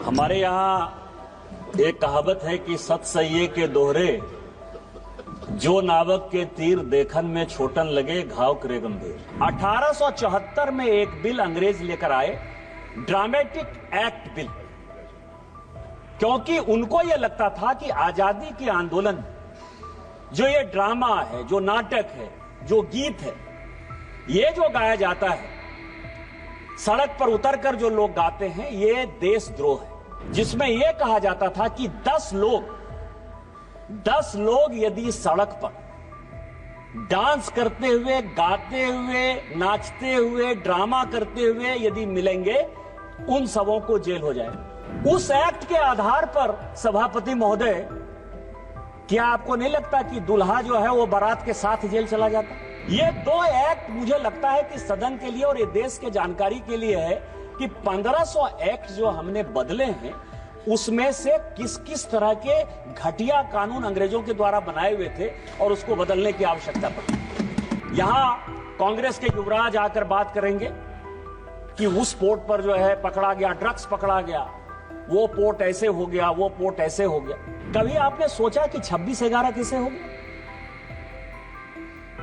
हमारे यहाँ एक कहावत है कि सत सहिए के दोहरे, जो नावक के तीर देखन में छोटन लगे घाव करे गंभीर। 1874 में एक बिल अंग्रेज लेकर आए, ड्रामेटिक एक्ट बिल, क्योंकि उनको यह लगता था कि आजादी के आंदोलन, जो ये ड्रामा है, जो नाटक है, जो गीत है, ये जो गाया जाता है, सड़क पर उतरकर जो लोग गाते हैं, ये देशद्रोह है। जिसमें यह कहा जाता था कि 10 लोग यदि सड़क पर डांस करते हुए, गाते हुए, नाचते हुए, ड्रामा करते हुए यदि मिलेंगे, उन सबों को जेल हो जाए। उस एक्ट के आधार पर सभापति महोदय, क्या आपको नहीं लगता कि दूल्हा जो है वो बारात के साथ जेल चला जाता? ये 2 एक्ट मुझे लगता है कि सदन के लिए और ये देश के जानकारी के लिए है कि 1500 एक्ट जो हमने बदले हैं, उसमें से किस किस तरह के घटिया कानून अंग्रेजों के द्वारा बनाए हुए थे और उसको बदलने की आवश्यकता पड़ी। यहां कांग्रेस के युवराज आकर बात करेंगे कि उस पोर्ट पर जो है पकड़ा गया, ड्रग्स पकड़ा गया, वो पोर्ट ऐसे हो गया, वो पोर्ट ऐसे हो गया। कभी आपने सोचा कि 26/11 कैसे हो गया?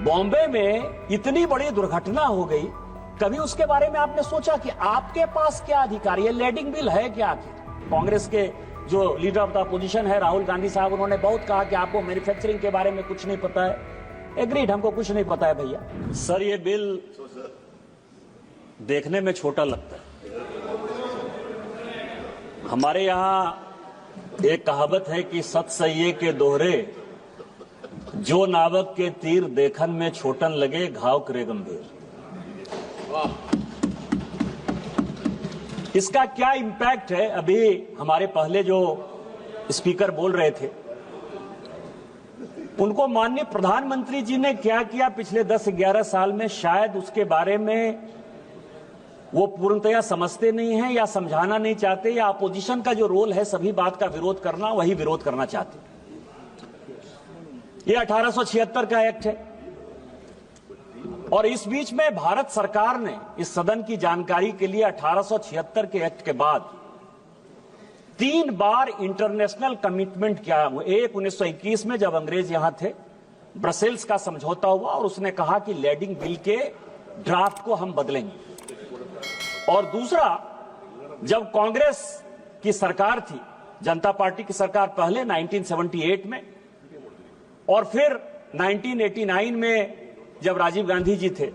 बॉम्बे में इतनी बड़ी दुर्घटना हो गई, कभी उसके बारे में आपने सोचा कि आपके पास क्या अधिकार? ये लेडिंग बिल है क्या? कांग्रेस के जो लीडर ऑफ द अपोजिशन है राहुल गांधी साहब, उन्होंने बहुत कहा कि आपको मैन्युफैक्चरिंग के बारे में कुछ नहीं पता है। एग्रीड, हमको कुछ नहीं पता है भैया। सर, ये बिल देखने में छोटा लगता है। हमारे यहां एक कहावत है कि सत सहिए के दोहरे, जो नावक के तीर देखन में छोटन लगे घाव करे गंभीर। इसका क्या इंपैक्ट है? अभी हमारे पहले जो स्पीकर बोल रहे थे, उनको माननीय प्रधानमंत्री जी ने क्या किया पिछले 10-11 साल में, शायद उसके बारे में वो पूर्णतया समझते नहीं है या समझाना नहीं चाहते, या अपोजिशन का जो रोल है सभी बात का विरोध करना, वही विरोध करना चाहते। ये 1876 का एक्ट है और इस बीच में भारत सरकार ने इस सदन की जानकारी के लिए 1876 के एक्ट के बाद 3 बार इंटरनेशनल कमिटमेंट किया। एक 1921 में जब अंग्रेज यहां थे, ब्रसेल्स का समझौता हुआ और उसने कहा कि लेडिंग बिल के ड्राफ्ट को हम बदलेंगे। और दूसरा, जब कांग्रेस की सरकार थी, जनता पार्टी की सरकार, पहले 1978 में और फिर 1989 में जब राजीव गांधी जी थे,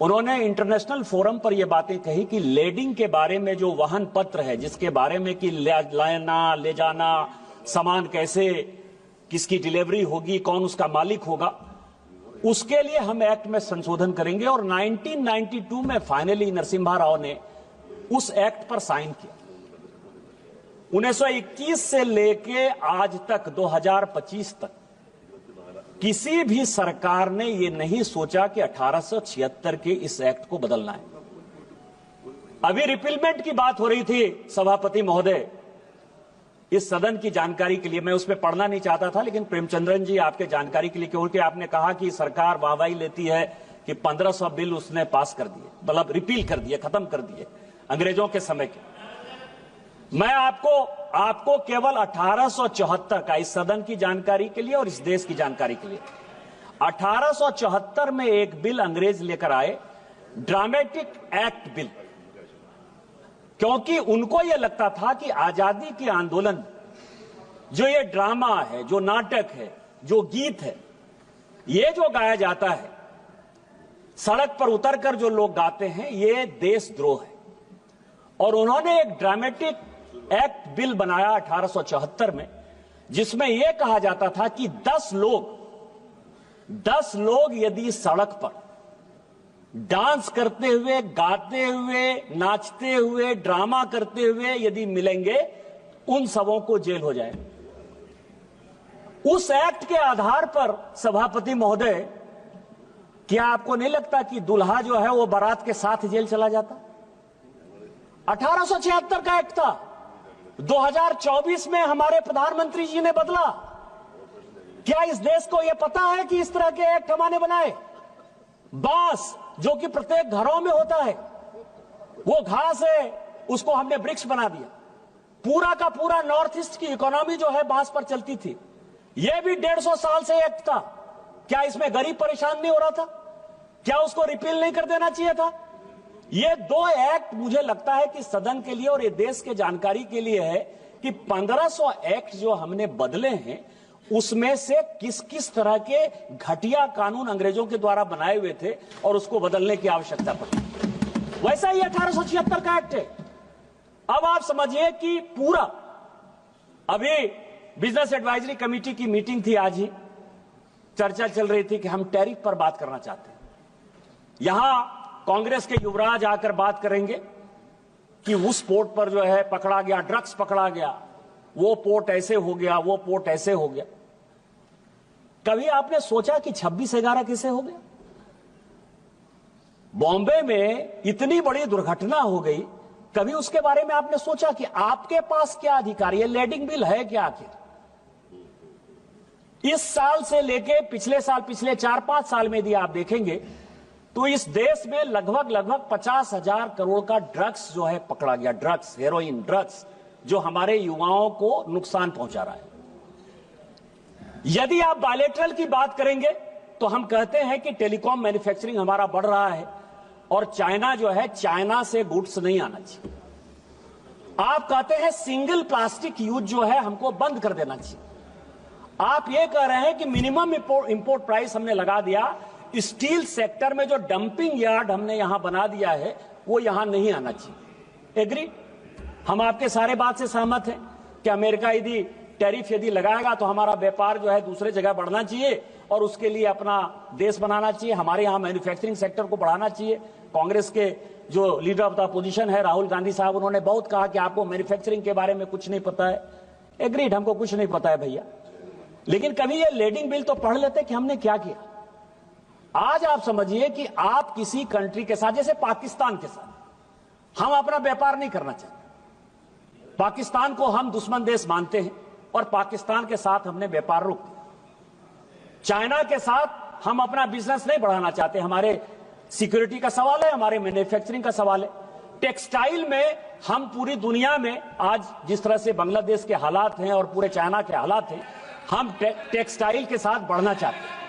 उन्होंने इंटरनेशनल फोरम पर यह बातें कही कि लेडिंग के बारे में जो वाहन पत्र है, जिसके बारे में कि लाना, ले जाना, सामान कैसे, किसकी डिलीवरी होगी, कौन उसका मालिक होगा, उसके लिए हम एक्ट में संशोधन करेंगे। और 1992 में फाइनली नरसिम्हा राव ने उस एक्ट पर साइन किया। 1921 से लेके आज तक 2025 तक किसी भी सरकार ने यह नहीं सोचा कि 1876 के इस एक्ट को बदलना है। अभी रिपीलमेंट की बात हो रही थी सभापति महोदय, इस सदन की जानकारी के लिए, मैं उसमें पढ़ना नहीं चाहता था, लेकिन प्रेमचंद्रन जी आपके जानकारी के लिए, क्योंकि आपने कहा कि सरकार वाहवाही लेती है कि 1500 बिल उसने पास कर दिए, मतलब रिपील कर दिए, खत्म कर दिए अंग्रेजों के समय के। मैं आपको केवल 1874 का, इस सदन की जानकारी के लिए और इस देश की जानकारी के लिए, 1874 में एक बिल अंग्रेज लेकर आए, ड्रामेटिक एक्ट बिल, क्योंकि उनको यह लगता था कि आजादी के आंदोलन, जो ये ड्रामा है, जो नाटक है, जो गीत है, ये जो गाया जाता है, सड़क पर उतरकर जो लोग गाते हैं, ये देशद्रोह है। और उन्होंने एक ड्रामेटिक एक्ट बिल बनाया 1874 में, जिसमें यह कहा जाता था कि 10 लोग यदि सड़क पर डांस करते हुए, गाते हुए, नाचते हुए, ड्रामा करते हुए यदि मिलेंगे, उन सबों को जेल हो जाए। उस एक्ट के आधार पर सभापति महोदय, क्या आपको नहीं लगता कि दूल्हा जो है वो बारात के साथ जेल चला जाता? 1876 का एक्ट था, 2024 में हमारे प्रधानमंत्री जी ने बदला। क्या इस देश को यह पता है कि इस तरह के एक्ट हमने बनाए? बांस जो कि प्रत्येक घरों में होता है, वो घास है, उसको हमने वृक्ष बना दिया। पूरा का पूरा नॉर्थ ईस्ट की इकोनॉमी जो है बांस पर चलती थी। यह भी 150 साल से एक्ट था। क्या इसमें गरीब परेशान नहीं हो रहा था? क्या उसको रिपील नहीं कर देना चाहिए था? ये दो एक्ट मुझे लगता है कि सदन के लिए और ये देश के जानकारी के लिए है कि 1500 एक्ट जो हमने बदले हैं उसमें से किस किस तरह के घटिया कानून अंग्रेजों के द्वारा बनाए हुए थे और उसको बदलने की आवश्यकता पड़ी। वैसा ही 1876 का एक्ट है। अब आप समझिए कि पूरा, अभी बिजनेस एडवाइजरी कमेटी की मीटिंग थी, आज ही चर्चा चल रही थी कि हम टैरिफ पर बात करना चाहते हैं। यहां कांग्रेस के युवराज आकर बात करेंगे कि उस पोर्ट पर जो है पकड़ा गया, ड्रग्स पकड़ा गया, वो पोर्ट ऐसे हो गया, वो पोर्ट ऐसे हो गया। कभी आपने सोचा कि 26/11 कैसे हो गया? बॉम्बे में इतनी बड़ी दुर्घटना हो गई, कभी उसके बारे में आपने सोचा कि आपके पास क्या अधिकार? ये लेडिंग बिल है क्या आखिर? इस साल से लेके पिछले साल, पिछले 4-5 साल में यदि आप देखेंगे तो इस देश में लगभग 50,000 करोड़ का ड्रग्स जो है पकड़ा गया। ड्रग्स, हेरोइन ड्रग्स, जो हमारे युवाओं को नुकसान पहुंचा रहा है। यदि आप बायलैटरल की बात करेंगे तो हम कहते हैं कि टेलीकॉम मैन्युफैक्चरिंग हमारा बढ़ रहा है और चाइना जो है, चाइना से गुड्स नहीं आना चाहिए। आप कहते हैं सिंगल प्लास्टिक यूज जो है हमको बंद कर देना चाहिए। आप ये कह रहे हैं कि मिनिमम इंपोर्ट प्राइस हमने लगा दिया। स्टील सेक्टर में जो डंपिंग यार्ड हमने यहां बना दिया है वो यहां नहीं आना चाहिए। एग्री? हम आपके सारे बात से सहमत हैं कि अमेरिका यदि टैरिफ यदि लगाएगा तो हमारा व्यापार जो है दूसरे जगह बढ़ना चाहिए और उसके लिए अपना देश बनाना चाहिए। हमारे यहां मैन्युफैक्चरिंग सेक्टर को बढ़ाना चाहिए। कांग्रेस के जो लीडर ऑफ द अपोजिशन है राहुल गांधी साहब, उन्होंने बहुत कहा कि आपको मैन्युफैक्चरिंग के बारे में कुछ नहीं पता है। एग्रीड, हमको कुछ नहीं पता है भैया, लेकिन कभी ये लेडिंग बिल तो पढ़ लेते कि हमने क्या किया। आज आप समझिए कि आप किसी कंट्री के साथ, जैसे पाकिस्तान के साथ हम अपना व्यापार नहीं करना चाहते। पाकिस्तान को हम दुश्मन देश मानते हैं और पाकिस्तान के साथ हमने व्यापार रोक दिया। चाइना के साथ हम अपना बिजनेस नहीं बढ़ाना चाहते। हमारे सिक्योरिटी का सवाल है, हमारे मैन्युफैक्चरिंग का सवाल है। टेक्सटाइल में हम पूरी दुनिया में आज जिस तरह से बांग्लादेश के हालात हैं और पूरे चाइना के हालात हैं, हम टेक्सटाइल के साथ बढ़ना चाहते हैं।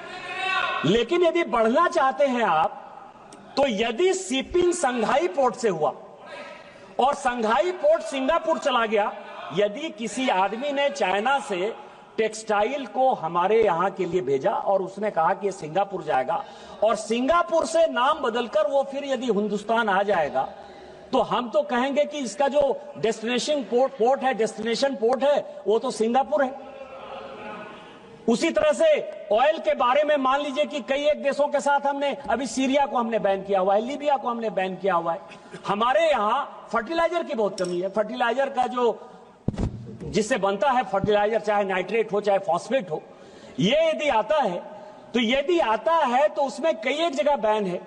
लेकिन यदि बढ़ना चाहते हैं आप, तो यदि शिपिंग संघाई पोर्ट से हुआ और संघाई पोर्ट सिंगापुर चला गया, यदि किसी आदमी ने चाइना से टेक्सटाइल को हमारे यहां के लिए भेजा और उसने कहा कि ये सिंगापुर जाएगा और सिंगापुर से नाम बदलकर वो फिर यदि हिंदुस्तान आ जाएगा, तो हम तो कहेंगे कि इसका जो डेस्टिनेशन पोर्ट है, डेस्टिनेशन पोर्ट है, वो तो सिंगापुर है। उसी तरह से ऑयल के बारे में मान लीजिए कि कई एक देशों के साथ हमने, अभी सीरिया को हमने बैन किया हुआ है, लीबिया को हमने बैन किया हुआ है। हमारे यहां फर्टिलाइजर की बहुत कमी है। फर्टिलाइजर का जो जिससे बनता है फर्टिलाइजर, चाहे नाइट्रेट हो चाहे फॉस्फेट हो, ये यदि आता है तो उसमें कई एक जगह बैन है।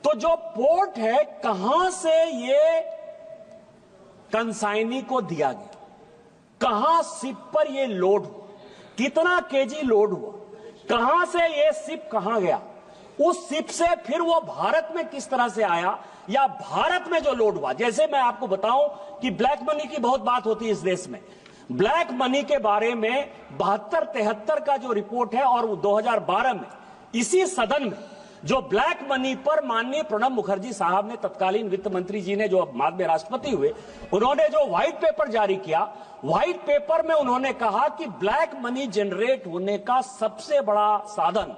तो जो पोर्ट है, कहां से ये कंसाइनी को दिया गया, कहां शिप पर ये लोड हुआ, कितना केजी लोड हुआ, कहां से ये शिप कहां गया, उस शिप से फिर वो भारत में किस तरह से आया, या भारत में जो लोड हुआ। जैसे मैं आपको बताऊं कि ब्लैक मनी की बहुत बात होती है इस देश में। ब्लैक मनी के बारे में 72-73 का जो रिपोर्ट है और 2012 में इसी सदन में जो ब्लैक मनी पर माननीय प्रणब मुखर्जी साहब ने, तत्कालीन वित्त मंत्री जी ने, जो बाद में राष्ट्रपति हुए, उन्होंने जो व्हाइट पेपर जारी किया, व्हाइट पेपर में उन्होंने कहा कि ब्लैक मनी जनरेट होने का सबसे बड़ा साधन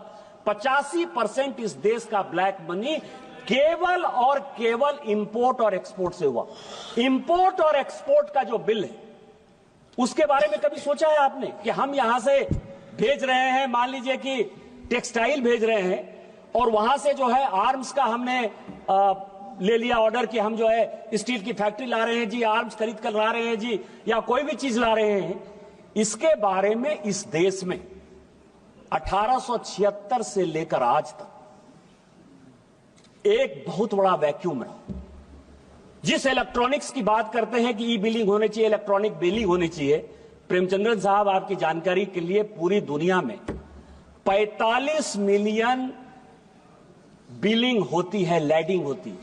85% इस देश का ब्लैक मनी केवल और केवल इंपोर्ट और एक्सपोर्ट से हुआ। इंपोर्ट और एक्सपोर्ट का जो बिल है, उसके बारे में कभी सोचा है आपने कि हम यहां से भेज रहे हैं, मान लीजिए कि टेक्सटाइल भेज रहे हैं और वहां से जो है आर्म्स का हमने ले लिया ऑर्डर कि हम जो है स्टील की फैक्ट्री ला रहे हैं जी, आर्म्स खरीद कर ला रहे हैं जी, या कोई भी चीज ला रहे हैं। इसके बारे में इस देश में 1876 से लेकर आज तक एक बहुत बड़ा वैक्यूम रहा। जिस इलेक्ट्रॉनिक्स की बात करते हैं कि ई बिलिंग होनी चाहिए, इलेक्ट्रॉनिक बिलिंग होनी चाहिए, प्रेमचंद्रन साहब आपकी जानकारी के लिए पूरी दुनिया में 45 मिलियन बिलिंग होती है, लैडिंग होती है।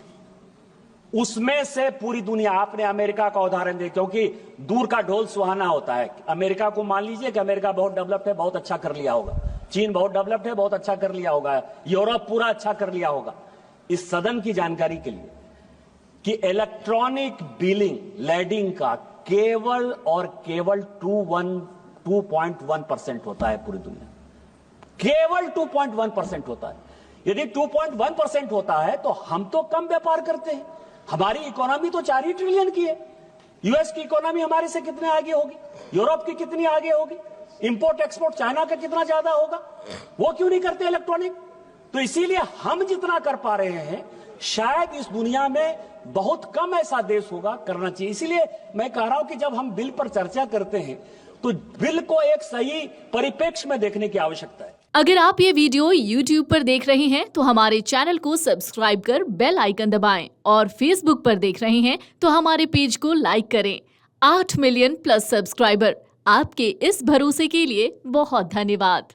उसमें से पूरी दुनिया, आपने अमेरिका का उदाहरण दिया, क्योंकि दूर का ढोल सुहाना होता है। अमेरिका को मान लीजिए कि अमेरिका बहुत डेवलप्ड है, बहुत अच्छा कर लिया होगा। चीन बहुत डेवलप्ड है, बहुत अच्छा कर लिया होगा। यूरोप पूरा अच्छा कर लिया होगा। इस सदन की जानकारी के लिए कि इलेक्ट्रॉनिक बिलिंग लैडिंग का केवल और केवल 2.1% होता है पूरी दुनिया, केवल 2.1% होता है। यदि 2.1% होता है तो हम तो कम व्यापार करते हैं। हमारी इकोनॉमी तो 4 ही ट्रिलियन की है। यूएस की इकोनॉमी हमारे से कितने आगे होगी, यूरोप की कितनी आगे होगी, इंपोर्ट एक्सपोर्ट चाइना का कितना ज्यादा होगा। वो क्यों नहीं करते इलेक्ट्रॉनिक? तो इसीलिए हम जितना कर पा रहे हैं, शायद इस दुनिया में बहुत कम ऐसा देश होगा करना चाहिए। इसीलिए मैं कह रहा हूं कि जब हम बिल पर चर्चा करते हैं तो बिल को एक सही परिप्रेक्ष्य में देखने की आवश्यकता है। अगर आप ये वीडियो YouTube पर देख रहे हैं तो हमारे चैनल को सब्सक्राइब कर बेल आइकन दबाएं, और Facebook पर देख रहे हैं तो हमारे पेज को लाइक करें। 8 मिलियन प्लस सब्सक्राइबर, आपके इस भरोसे के लिए बहुत धन्यवाद।